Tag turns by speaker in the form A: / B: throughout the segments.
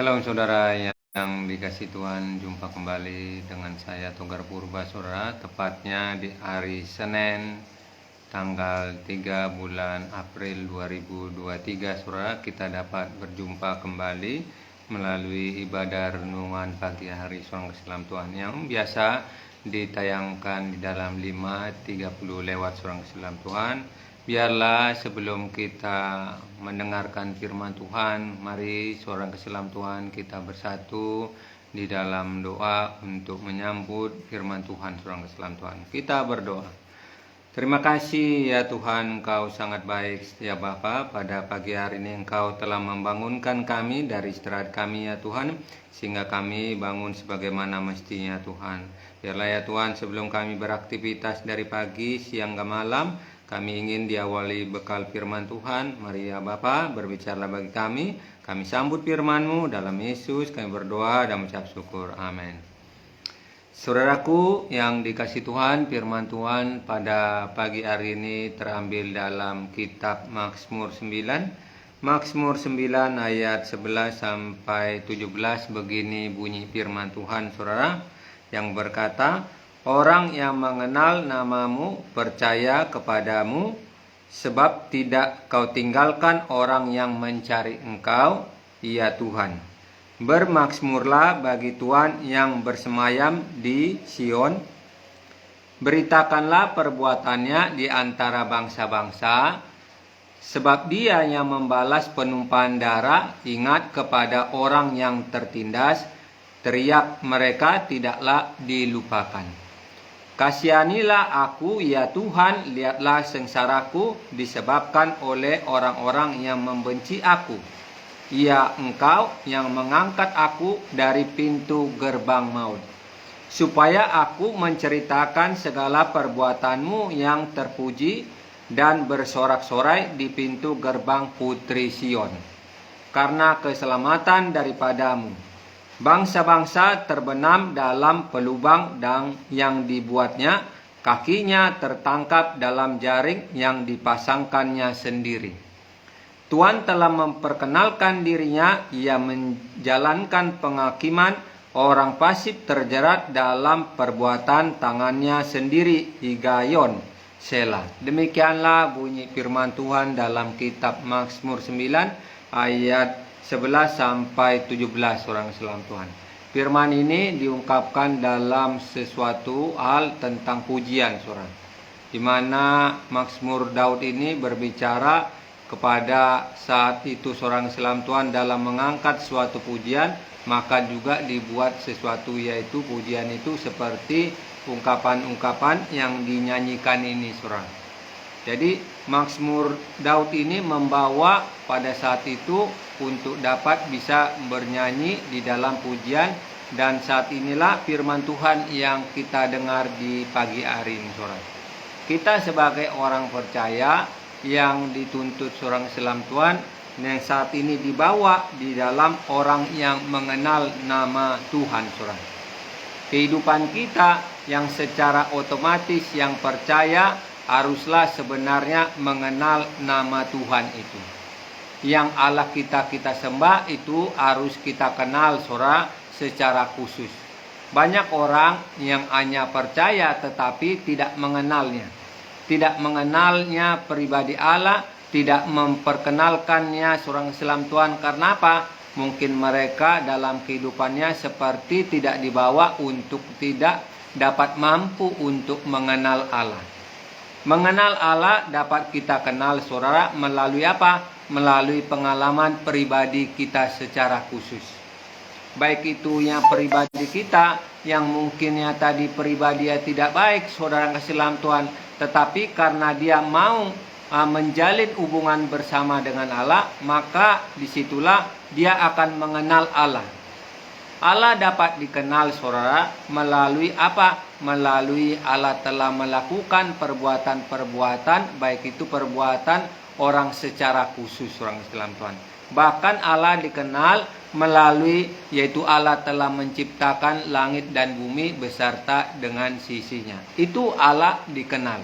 A: Shalom saudara yang dikasih Tuhan, jumpa kembali dengan saya Togar Purba saudara, tepatnya di hari Senin tanggal 3 bulan April 2023 saudara, kita dapat berjumpa kembali melalui ibadah renungan pagi hari saudara keselam Tuhan yang biasa ditayangkan di dalam 5.30 lewat saudara keselam Tuhan. Biarlah sebelum kita mendengarkan firman Tuhan, mari seorang keselam Tuhan kita bersatu di dalam doa untuk menyambut firman Tuhan seorang keselam Tuhan. Kita berdoa. Terima kasih ya Tuhan, Engkau sangat baik setia Bapa. Pada pagi hari ini Engkau telah membangunkan kami dari istirahat kami ya Tuhan, sehingga kami bangun sebagaimana mestinya Tuhan. Biarlah ya Tuhan, sebelum kami beraktivitas dari pagi, siang ke malam, kami ingin diawali bekal firman Tuhan. Mari ya Bapa, berbicara bagi kami. Kami sambut firman-Mu dalam Yesus. Kami berdoa dan mengucap syukur. Amin. Saudaraku yang dikasih Tuhan, firman Tuhan pada pagi hari ini terambil dalam kitab Mazmur 9. Mazmur 9 ayat 11 sampai 17 begini bunyi firman Tuhan saudara, yang berkata, orang yang mengenal namamu percaya kepadamu, sebab tidak kau tinggalkan orang yang mencari engkau, ya Tuhan. Bermaksmurlah bagi Tuhan yang bersemayam di Sion. Beritakanlah perbuatannya di antara bangsa-bangsa, sebab Dia yang membalas penumpahan darah. Ingat kepada orang yang tertindas, teriak mereka tidaklah dilupakan. Kasihanilah aku ya Tuhan, lihatlah sengsaraku disebabkan oleh orang-orang yang membenci aku. Ya Engkau yang mengangkat aku dari pintu gerbang maut, supaya aku menceritakan segala perbuatanmu yang terpuji dan bersorak-sorai di pintu gerbang Putri Sion, karena keselamatan daripadamu. Bangsa-bangsa terbenam dalam pelubang dan yang dibuatnya, kakinya tertangkap dalam jaring yang dipasangkannya sendiri. Tuhan telah memperkenalkan dirinya, Ia menjalankan penghakiman, orang fasik terjerat dalam perbuatan tangannya sendiri. Higayon, Selah. Demikianlah bunyi firman Tuhan dalam kitab Mazmur 9 ayat 11 sampai 17 orang keselam Tuhan. Firman ini diungkapkan dalam sesuatu hal tentang pujian saudara, di mana Mazmur Daud ini berbicara kepada saat itu seorang keselam Tuhan dalam mengangkat suatu pujian, maka juga dibuat sesuatu, yaitu pujian itu seperti ungkapan-ungkapan yang dinyanyikan ini saudara. Jadi Mazmur Daud ini membawa pada saat itu untuk dapat bisa bernyanyi di dalam pujian, dan saat inilah firman Tuhan yang kita dengar di pagi hari ini saudara. Kita sebagai orang percaya yang dituntut seorang keselam Tuhan yang saat ini dibawa di dalam orang yang mengenal nama Tuhan saudara. Kehidupan kita yang secara otomatis yang percaya haruslah sebenarnya mengenal nama Tuhan itu. Yang Allah kita sembah itu harus kita kenal saudara secara khusus. Banyak orang yang hanya percaya tetapi tidak mengenalnya. Tidak mengenalnya pribadi Allah, tidak memperkenalkannya seorang keselam Tuhan. Karena apa? Mungkin mereka dalam kehidupannya seperti tidak dibawa untuk tidak dapat mampu untuk mengenal Allah. Mengenal Allah dapat kita kenal saudara melalui apa? Melalui pengalaman pribadi kita secara khusus. Baik itu yang pribadi kita yang mungkinnya tadi pribadi tidak baik saudara keselam Tuhan, tetapi karena dia mau menjalin hubungan bersama dengan Allah, maka disitulah dia akan mengenal Allah. Allah dapat dikenal saudara melalui apa? Melalui Allah telah melakukan perbuatan-perbuatan, baik itu perbuatan orang secara khusus orang Islam Tuhan. Bahkan Allah dikenal melalui, yaitu Allah telah menciptakan langit dan bumi beserta dengan sisinya. Itu Allah dikenal.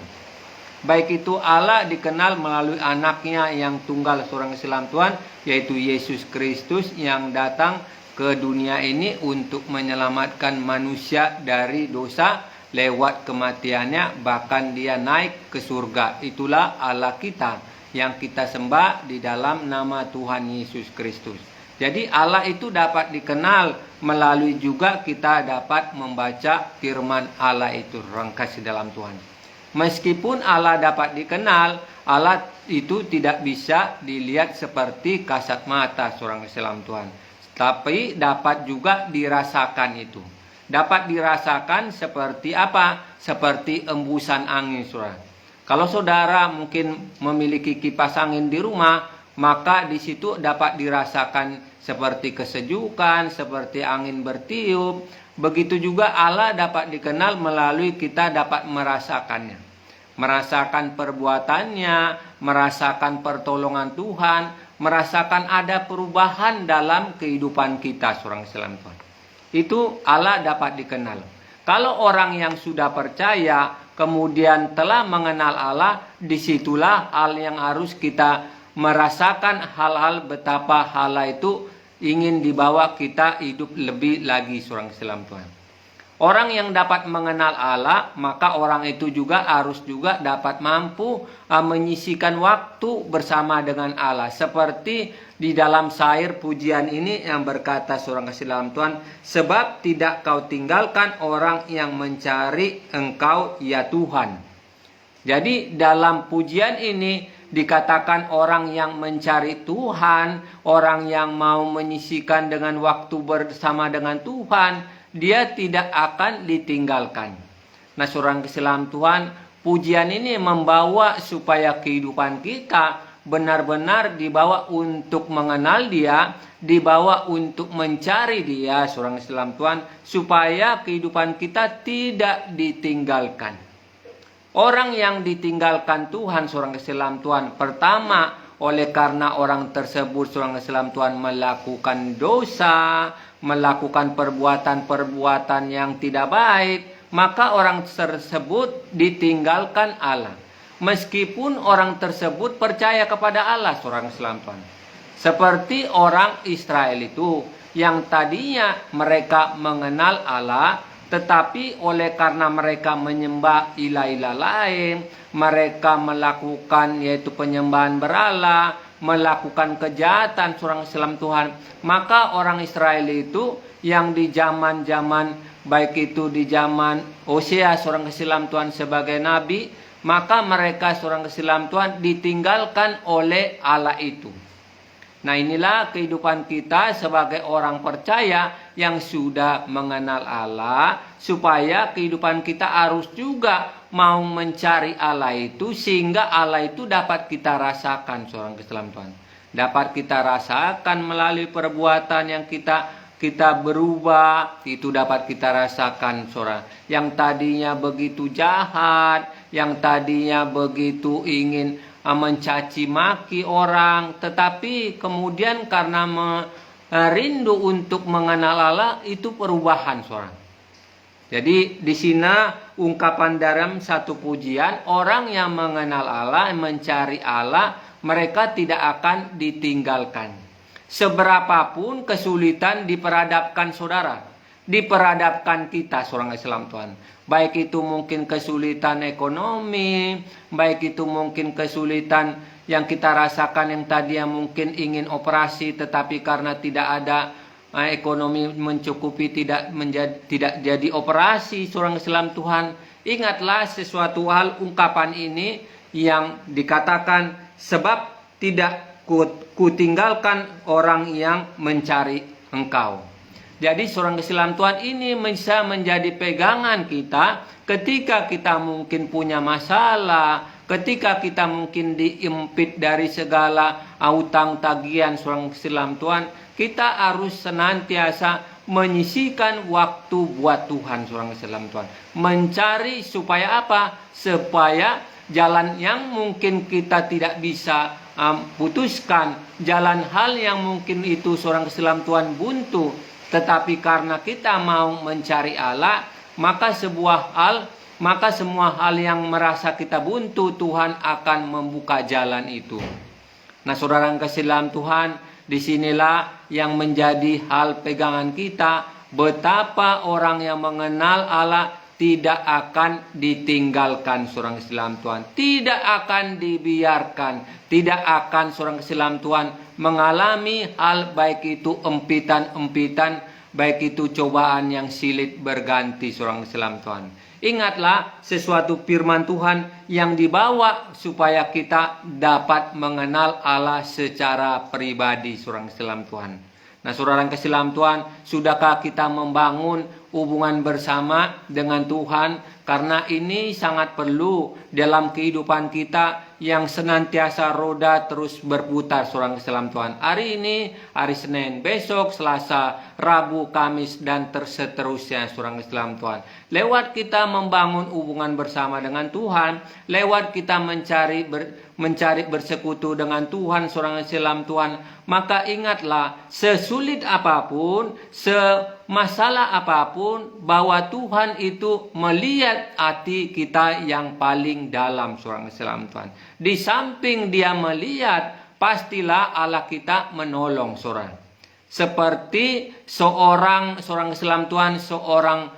A: Baik itu Allah dikenal melalui anaknya yang tunggal seorang Islam Tuhan, yaitu Yesus Kristus yang datang ke dunia ini untuk menyelamatkan manusia dari dosa lewat kematiannya, bahkan dia naik ke surga. Itulah Allah kita yang kita sembah di dalam nama Tuhan Yesus Kristus. Jadi Allah itu dapat dikenal melalui juga kita dapat membaca firman Allah itu. Orang kasih dalam Tuhan. Meskipun Allah dapat dikenal, Allah itu tidak bisa dilihat seperti kasat mata seorang Islam Tuhan. Tapi dapat juga dirasakan itu. Dapat dirasakan seperti apa? Seperti embusan angin, saudara. Kalau saudara mungkin memiliki kipas angin di rumah, maka di situ dapat dirasakan seperti kesejukan, seperti angin bertiup. Begitu juga Allah dapat dikenal melalui kita dapat merasakannya. Merasakan perbuatannya, merasakan pertolongan Tuhan, merasakan ada perubahan dalam kehidupan kita seorang Islam Tuhan. Itu Allah dapat dikenal. Kalau orang yang sudah percaya kemudian telah mengenal Allah, disitulah hal yang harus kita merasakan hal-hal betapa Allah itu ingin dibawa kita hidup lebih lagi seorang Islam Tuhan. Orang yang dapat mengenal Allah, maka orang itu juga harus juga dapat mampu menyisikan waktu bersama dengan Allah. Seperti di dalam syair pujian ini yang berkata seorang kasih dalam Tuhan, sebab tidak kau tinggalkan orang yang mencari Engkau ya Tuhan. Jadi dalam pujian ini dikatakan orang yang mencari Tuhan, orang yang mau menyisikan dengan waktu bersama dengan Tuhan, dia tidak akan ditinggalkan. Nah, seorang Islam Tuhan, pujian ini membawa supaya kehidupan kita benar-benar dibawa untuk mengenal Dia, dibawa untuk mencari Dia, seorang Islam Tuhan, supaya kehidupan kita tidak ditinggalkan. Orang yang ditinggalkan Tuhan, seorang Islam Tuhan, pertama oleh karena orang tersebut, seorang Islam Tuhan, melakukan dosa, melakukan perbuatan-perbuatan yang tidak baik, maka orang tersebut ditinggalkan Allah. Meskipun orang tersebut percaya kepada Allah, seorang Islam Tuhan. Seperti orang Israel itu, yang tadinya mereka mengenal Allah, tetapi oleh karena mereka menyembah ilah-ilah lain, mereka melakukan yaitu penyembahan berhala, melakukan kejahatan seorang Islam Tuhan, maka orang Israel itu yang di zaman-zaman baik itu di zaman Hosea seorang Islam Tuhan sebagai nabi, maka mereka seorang Islam Tuhan ditinggalkan oleh Allah itu. Nah, inilah kehidupan kita sebagai orang percaya yang sudah mengenal Allah, supaya kehidupan kita harus juga mau mencari Allah itu, sehingga Allah itu dapat kita rasakan seorang Islam Tuhan. Dapat kita rasakan melalui perbuatan yang kita berubah, itu dapat kita rasakan seorang. Yang tadinya begitu jahat, yang tadinya begitu ingin mencaci maki orang, tetapi kemudian karena rindu untuk mengenal Allah, itu perubahan seorang. Jadi di sini ungkapan dalam satu pujian, orang yang mengenal Allah, mencari Allah, mereka tidak akan ditinggalkan. Seberapapun kesulitan diperhadapkan saudara, diperhadapkan kita seorang Islam Tuhan. Baik itu mungkin kesulitan ekonomi, baik itu mungkin kesulitan yang kita rasakan yang tadinya mungkin ingin operasi, tetapi karena tidak ada ekonomi mencukupi, tidak jadi operasi seorang Islam Tuhan. Ingatlah sesuatu hal ungkapan ini yang dikatakan, sebab tidak kutinggalkan orang yang mencari Engkau. Jadi seorang Islam Tuhan ini bisa menjadi pegangan kita ketika kita mungkin punya masalah, ketika kita mungkin diimpit dari segala utang tagihan seorang Islam Tuhan, kita harus senantiasa menyisihkan waktu buat Tuhan seorang Islam Tuhan. Mencari supaya apa? Supaya jalan yang mungkin kita tidak bisa putuskan, jalan hal yang mungkin itu seorang Islam Tuhan buntu, tetapi karena kita mau mencari Allah, maka semua hal yang merasa kita buntu, Tuhan akan membuka jalan itu. Nah, saudara yang kasih dalam Tuhan, Disinilah yang menjadi hal pegangan kita, betapa orang yang mengenal Allah tidak akan ditinggalkan seorang Islam Tuhan. Tidak akan dibiarkan. Tidak akan seorang Islam Tuhan mengalami hal baik itu empitan-empitan, baik itu cobaan yang silih berganti seorang Islam Tuhan. Ingatlah sesuatu firman Tuhan yang dibawa supaya kita dapat mengenal Allah secara pribadi seorang Islam Tuhan. Nah, saudara yang Islam Tuhan, sudahkah kita membangun hubungan bersama dengan Tuhan? Karena ini sangat perlu dalam kehidupan kita yang senantiasa roda terus berputar seorang Islam Tuhan. Hari ini, hari Senin, besok Selasa, Rabu, Kamis, dan seterusnya seorang Islam Tuhan. Lewat kita membangun hubungan bersama dengan Tuhan, lewat kita mencari bersekutu dengan Tuhan seorang Islam Tuhan, maka ingatlah sesulit apapun, semasalah apapun, bahwa Tuhan itu melihat hati kita yang paling dalam seorang Islam Tuhan. Di samping dia melihat, pastilah Allah kita menolong seorang. Seperti seorang Islam Tuhan, seorang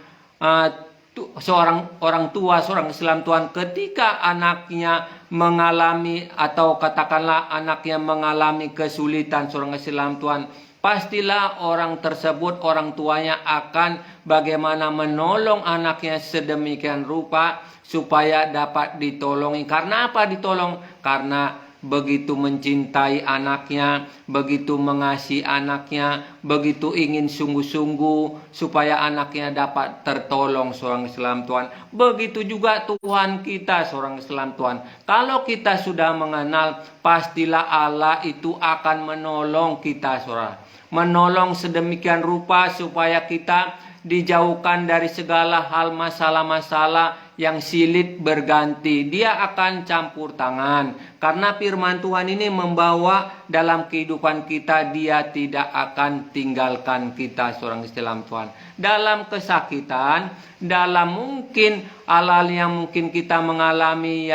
A: orang tua seorang Islam Tuhan, ketika anaknya mengalami atau katakanlah anaknya mengalami kesulitan seorang Islam Tuhan, pastilah orang tersebut, orang tuanya akan bagaimana menolong anaknya sedemikian rupa supaya dapat ditolongi. Karena apa ditolong? Karena begitu mencintai anaknya, begitu mengasihi anaknya, begitu ingin sungguh-sungguh supaya anaknya dapat tertolong seorang Islam Tuhan. Begitu juga Tuhan kita seorang Islam Tuhan. Kalau kita sudah mengenal, pastilah Allah itu akan menolong kita saudara. Menolong sedemikian rupa supaya kita dijauhkan dari segala hal masalah-masalah yang silih berganti. Dia akan campur tangan. Karena firman Tuhan ini membawa dalam kehidupan kita, dia tidak akan tinggalkan kita seorang Islam Tuhan. Dalam kesakitan, dalam mungkin hal-hal yang mungkin kita mengalami,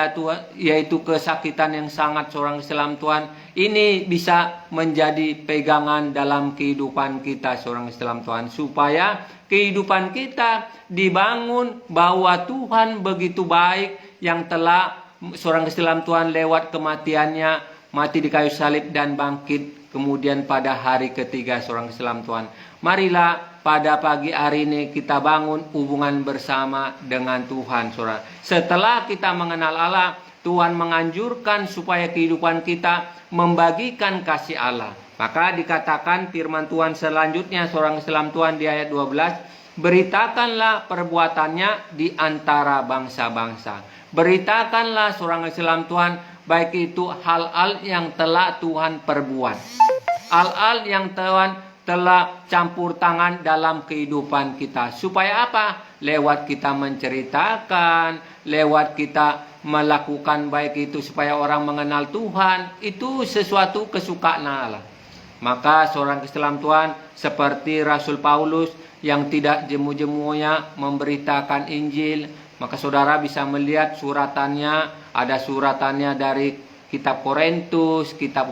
A: yaitu kesakitan yang sangat seorang Islam Tuhan, ini bisa menjadi pegangan dalam kehidupan kita seorang Islam Tuhan. Supaya kehidupan kita dibangun bahwa Tuhan begitu baik yang telah seorang Islam Tuhan lewat kematiannya, mati di kayu salib dan bangkit kemudian pada hari ketiga seorang Islam Tuhan. Marilah pada pagi hari ini kita bangun hubungan bersama dengan Tuhan saudara. Setelah kita mengenal Allah, Tuhan menganjurkan supaya kehidupan kita membagikan kasih Allah. Maka dikatakan firman Tuhan selanjutnya seorang Islam Tuhan di ayat 12, beritakanlah perbuatannya di antara bangsa-bangsa. Beritakanlah seorang Islam Tuhan, baik itu hal-hal yang telah Tuhan perbuat, hal-hal yang Tuhan telah campur tangan dalam kehidupan kita. Supaya apa? Lewat kita menceritakan, lewat kita melakukan baik itu supaya orang mengenal Tuhan, itu sesuatu kesukaan Allah. Maka seorang Islam Tuhan seperti Rasul Paulus yang tidak jemu-jemunya memberitakan Injil, maka saudara bisa melihat suratannya, ada suratannya dari kitab Korintus, kitab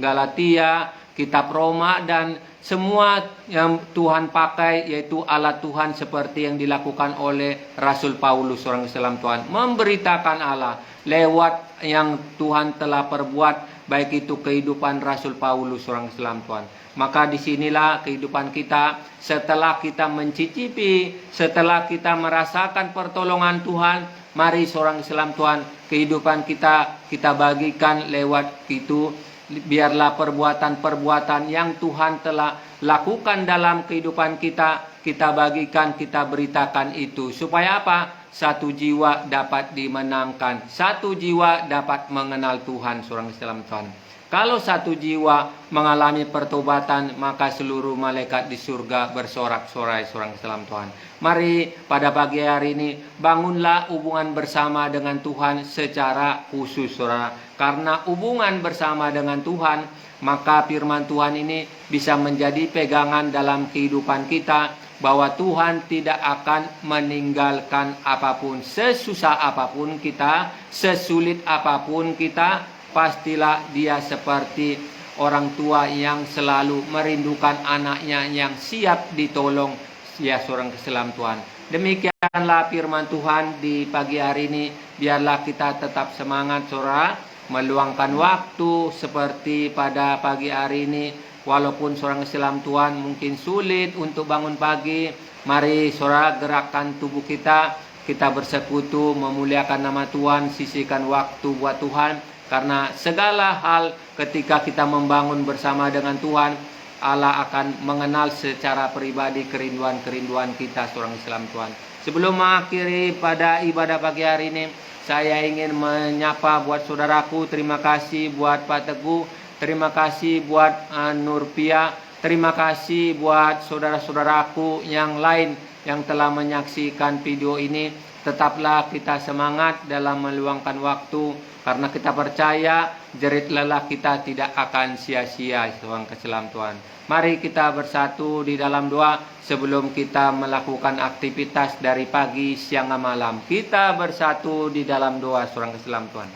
A: Galatia, kitab Roma, dan semua yang Tuhan pakai yaitu alat Tuhan seperti yang dilakukan oleh Rasul Paulus seorang Islam Tuhan, memberitakan Allah lewat yang Tuhan telah perbuat, baik itu kehidupan Rasul Paulus seorang Islam Tuhan. Maka disinilah kehidupan kita setelah kita mencicipi, setelah kita merasakan pertolongan Tuhan, mari seorang Islam Tuhan, kehidupan kita bagikan lewat itu. Biarlah perbuatan-perbuatan yang Tuhan telah lakukan dalam kehidupan kita bagikan, kita beritakan itu. Supaya apa? Satu jiwa dapat dimenangkan, satu jiwa dapat mengenal Tuhan seorang Islam Tuhan. Kalau satu jiwa mengalami pertobatan, maka seluruh malaikat di surga bersorak-sorai seorang Islam Tuhan. Mari pada pagi hari ini bangunlah hubungan bersama dengan Tuhan secara khusus saudara. Karena hubungan bersama dengan Tuhan, maka firman Tuhan ini bisa menjadi pegangan dalam kehidupan kita, bahwa Tuhan tidak akan meninggalkan apapun, sesusah apapun kita, sesulit apapun kita, pastilah dia seperti orang tua yang selalu merindukan anaknya yang siap ditolong, ya seorang keselam Tuhan. Demikianlah firman Tuhan di pagi hari ini. Biarlah kita tetap semangat saudara, meluangkan waktu seperti pada pagi hari ini. Walaupun seorang keselam Tuhan mungkin sulit untuk bangun pagi, mari saudara gerakkan tubuh kita bersekutu memuliakan nama Tuhan, sisihkan waktu buat Tuhan. Karena segala hal ketika kita membangun bersama dengan Tuhan, Allah akan mengenal secara pribadi kerinduan-kerinduan kita seorang Islam Tuhan. Sebelum mengakhiri pada ibadah pagi hari ini, saya ingin menyapa buat saudaraku. Terima kasih buat Pak Teguh, terima kasih buat Nurpia, terima kasih buat saudara-saudaraku yang lain yang telah menyaksikan video ini. Tetaplah kita semangat dalam meluangkan waktu, karena kita percaya jerit lelah kita tidak akan sia-sia seorang keselam Tuhan. Mari kita bersatu di dalam doa sebelum kita melakukan aktivitas dari pagi, siang, malam. Kita bersatu di dalam doa seorang keselam Tuhan.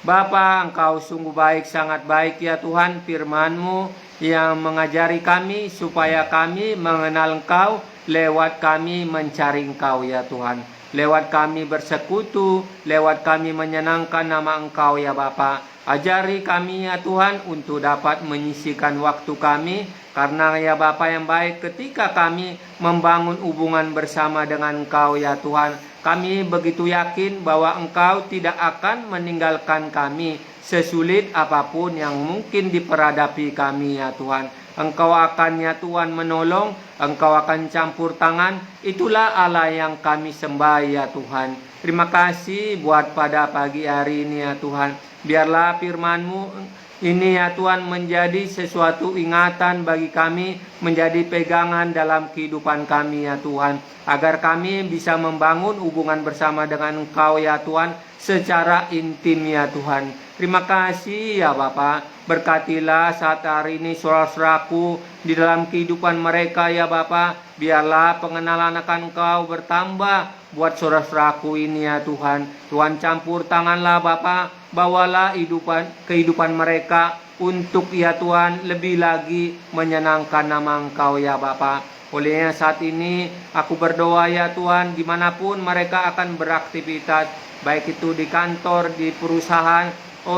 A: Bapa, Engkau sungguh baik, sangat baik ya Tuhan. Firman-Mu yang mengajari kami supaya kami mengenal Engkau, lewat kami mencari Engkau ya Tuhan. Lewat kami bersekutu, lewat kami menyenangkan nama Engkau ya Bapa. Ajari kami ya Tuhan untuk dapat menyisihkan waktu kami, karena ya Bapa yang baik, ketika kami membangun hubungan bersama dengan Engkau ya Tuhan, kami begitu yakin bahwa Engkau tidak akan meninggalkan kami sesulit apapun yang mungkin diperhadapi kami ya Tuhan. Engkau akan ya Tuhan menolong, Engkau akan campur tangan. Itulah Allah yang kami sembah ya Tuhan. Terima kasih buat pada pagi hari ini ya Tuhan. Biarlah firman-Mu ini ya Tuhan menjadi sesuatu ingatan bagi kami, menjadi pegangan dalam kehidupan kami ya Tuhan. Agar kami bisa membangun hubungan bersama dengan Engkau ya Tuhan secara intim ya Tuhan. Terima kasih ya Bapa. Berkatilah saat hari ini saudara-saudaraku di dalam kehidupan mereka ya Bapa. Biarlah pengenalan akan Engkau bertambah buat saudara-saudaraku ini ya Tuhan. Tuhan campur tanganlah Bapa. Bawalah kehidupan mereka untuk ya Tuhan lebih lagi menyenangkan nama Engkau ya Bapa. Olehnya saat ini aku berdoa ya Tuhan, dimanapun mereka akan beraktivitas, baik itu di kantor, di perusahaan,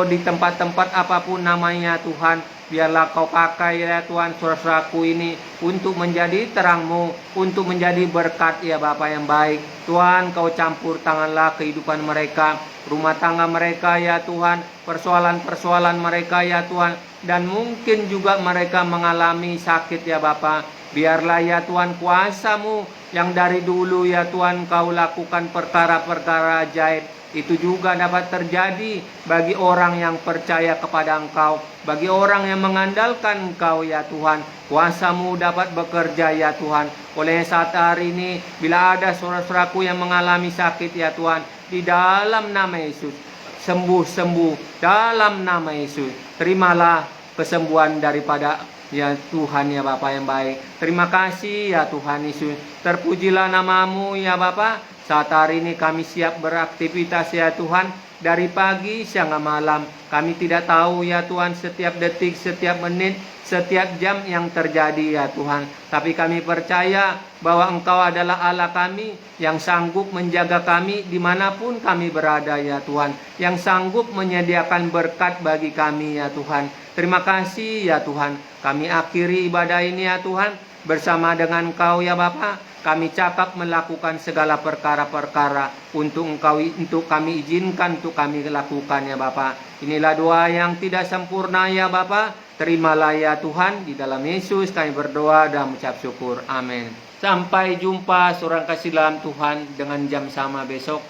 A: di tempat-tempat apapun namanya Tuhan. Biarlah Kau pakai ya Tuhan saudara-saudaraku ini untuk menjadi terang-Mu, untuk menjadi berkat ya Bapa yang baik. Tuhan, Kau campur tanganlah kehidupan mereka, rumah tangga mereka ya Tuhan, persoalan-persoalan mereka ya Tuhan. Dan mungkin juga mereka mengalami sakit ya Bapa. Biarlah ya Tuhan kuasa-Mu yang dari dulu ya Tuhan Kau lakukan perkara-perkara ajaib, itu juga dapat terjadi bagi orang yang percaya kepada Engkau, bagi orang yang mengandalkan Engkau ya Tuhan. Kuasa-Mu dapat bekerja ya Tuhan. Oleh saat hari ini, bila ada saudara-saudaraku yang mengalami sakit ya Tuhan, di dalam nama Yesus, sembuh dalam nama Yesus. Terimalah kesembuhan daripada ya Tuhan ya Bapa yang baik. Terima kasih ya Tuhan Yesus. Terpujilah nama-Mu ya Bapa. Saat hari ini kami siap beraktivitas ya Tuhan. Dari pagi, siang, malam. Kami tidak tahu ya Tuhan setiap detik, setiap menit, setiap jam yang terjadi ya Tuhan. Tapi kami percaya bahwa Engkau adalah Allah kami yang sanggup menjaga kami dimanapun kami berada ya Tuhan. Yang sanggup menyediakan berkat bagi kami ya Tuhan. Terima kasih ya Tuhan. Kami akhiri ibadah ini ya Tuhan bersama dengan Engkau ya Bapa. Kami cakap melakukan segala perkara-perkara untuk kami izinkan untuk kami lakukan ya Bapa. Inilah doa yang tidak sempurna ya Bapa. Terimalah ya Tuhan. Di dalam Yesus kami berdoa dan mengucap syukur. Amin. Sampai jumpa seorang kasih dalam Tuhan dengan jam sama besok.